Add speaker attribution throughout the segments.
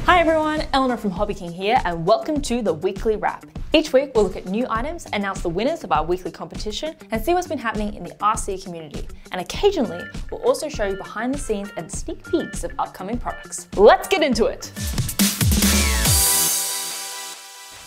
Speaker 1: Hi everyone, Eleanor from HobbyKing here, and welcome to the Weekly Wrap. Each week we'll look at new items, announce the winners of our weekly competition, and see what's been happening in the RC community. And occasionally, we'll also show you behind the scenes and sneak peeks of upcoming products. Let's get into it!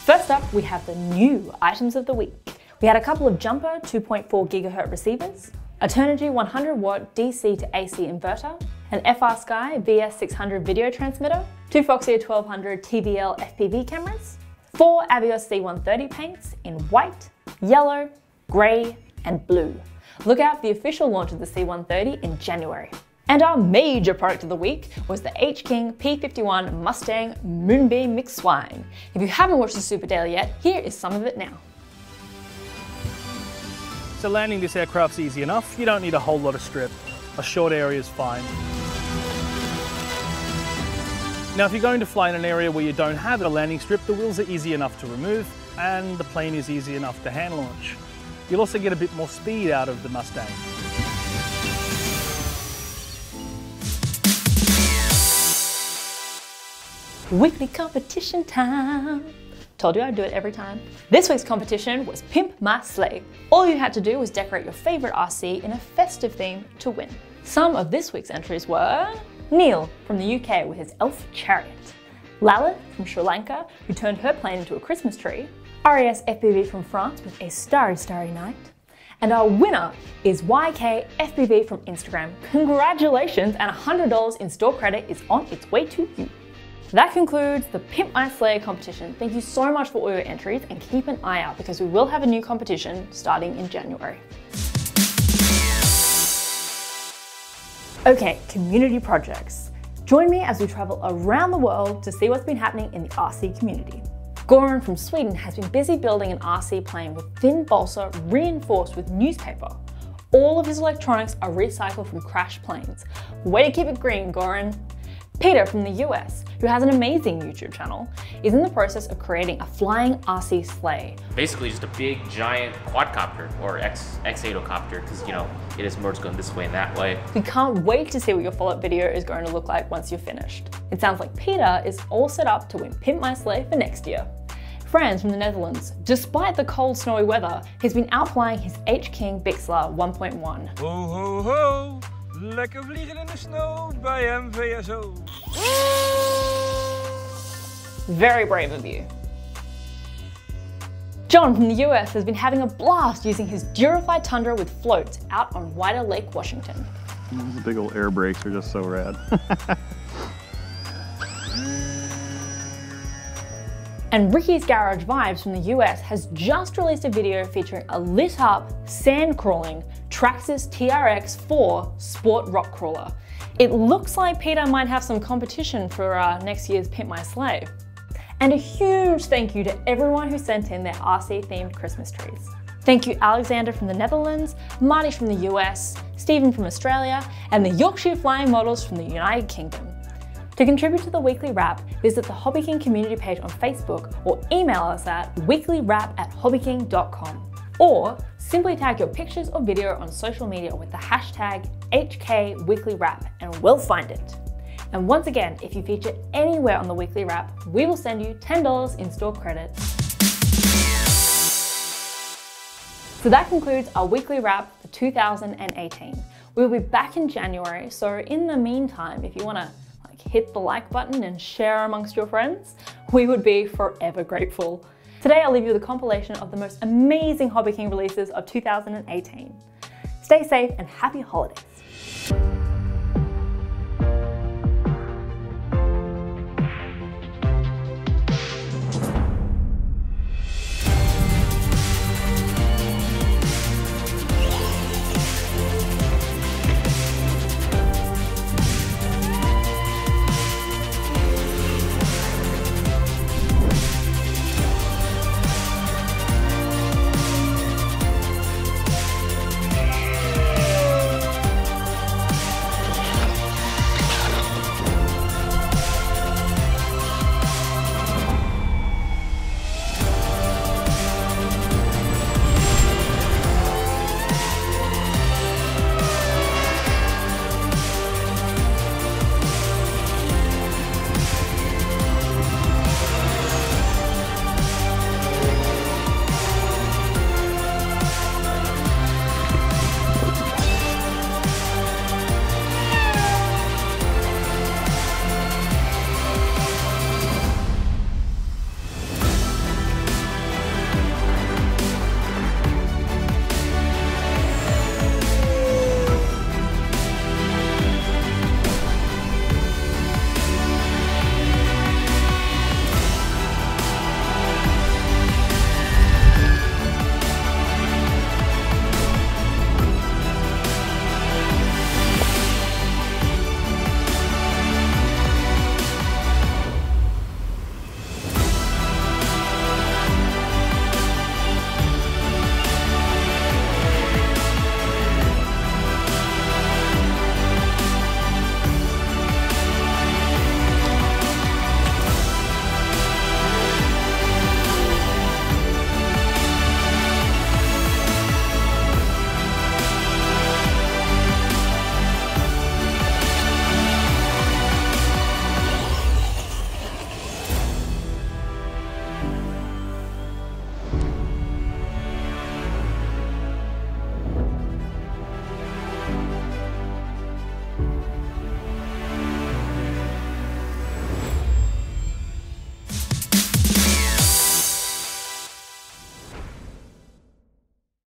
Speaker 1: First up, we have the new items of the week. We had a couple of Jumper 2.4 GHz receivers, a Turnigy 100 watt DC to AC inverter, an FrSky VS600 video transmitter, two Foxeer 1200 TVL FPV cameras, 4 Avios C130 paints in white, yellow, grey and blue. Look out for the official launch of the C130 in January. And our major product of the week was the HKing P51 Mustang Moonbeam Mixed Swine. If you haven't watched the Super Daily yet, here is some of it now.
Speaker 2: So landing this aircraft's easy enough. You don't need a whole lot of strip. A short area is fine. Now if you're going to fly in an area where you don't have a landing strip, the wheels are easy enough to remove and the plane is easy enough to hand launch. You'll also get a bit more speed out of the Mustang.
Speaker 1: Weekly competition time. Told you I'd do it every time. This week's competition was Pimp My Sleigh. All you had to do was decorate your favourite RC in a festive theme to win. Some of this week's entries were Neil from the UK with his elf chariot, Lalith from Sri Lanka who turned her plane into a Christmas tree, RES FPV from France with a starry night, and our winner is YK FPV from Instagram. Congratulations, and $100 in store credit is on its way to you. That concludes the Pimp My Sleigh competition. Thank you so much for all your entries and keep an eye out because we will have a new competition starting in January. Okay, community projects. Join me as we travel around the world to see what's been happening in the RC community. Goran from Sweden has been busy building an RC plane with thin balsa reinforced with newspaper. All of his electronics are recycled from crashed planes. Way to keep it green, Goran. Peter from the US, who has an amazing YouTube channel, is in the process of creating a flying RC sleigh.
Speaker 3: Basically just a big giant quadcopter or X8ocopter because it is merged going this way and that way.
Speaker 1: We can't wait to see what your follow-up video is going to look like once you're finished. It sounds like Peter is all set up to win Pimp My Sleigh for next year. Frans from the Netherlands, despite the cold snowy weather, has been outflying his HKing Bixler 1.1.
Speaker 4: Ho ho ho! Lekker vliegen in de snow bij MVSO.
Speaker 1: Very brave of you. John from the US has been having a blast using his Durafly Tundra with floats out on White Lake, Washington.
Speaker 5: Those big old air brakes are just so rad.
Speaker 1: And Ricky's Garage Vibes from the US has just released a video featuring a lit up, sand crawling Traxxas TRX-4 Sport Rock Crawler. It looks like Peter might have some competition for next year's Pimp My Sleigh. And a huge thank you to everyone who sent in their RC themed Christmas trees. Thank you Alexander from the Netherlands, Marty from the US, Stephen from Australia, and the Yorkshire Flying Models from the United Kingdom. To contribute to the Weekly Wrap, visit the HobbyKing community page on Facebook or email us at weeklywrap@hobbyking.com. Or simply tag your pictures or video on social media with the hashtag HKweeklywrap and we'll find it. And once again, if you feature anywhere on the Weekly Wrap, we will send you $10 in store credit. So that concludes our Weekly Wrap for 2018. We'll be back in January, so in the meantime, if you want to hit the like button and share amongst your friends, we would be forever grateful. Today I'll leave you with a compilation of the most amazing HobbyKing releases of 2018. Stay safe and happy holidays.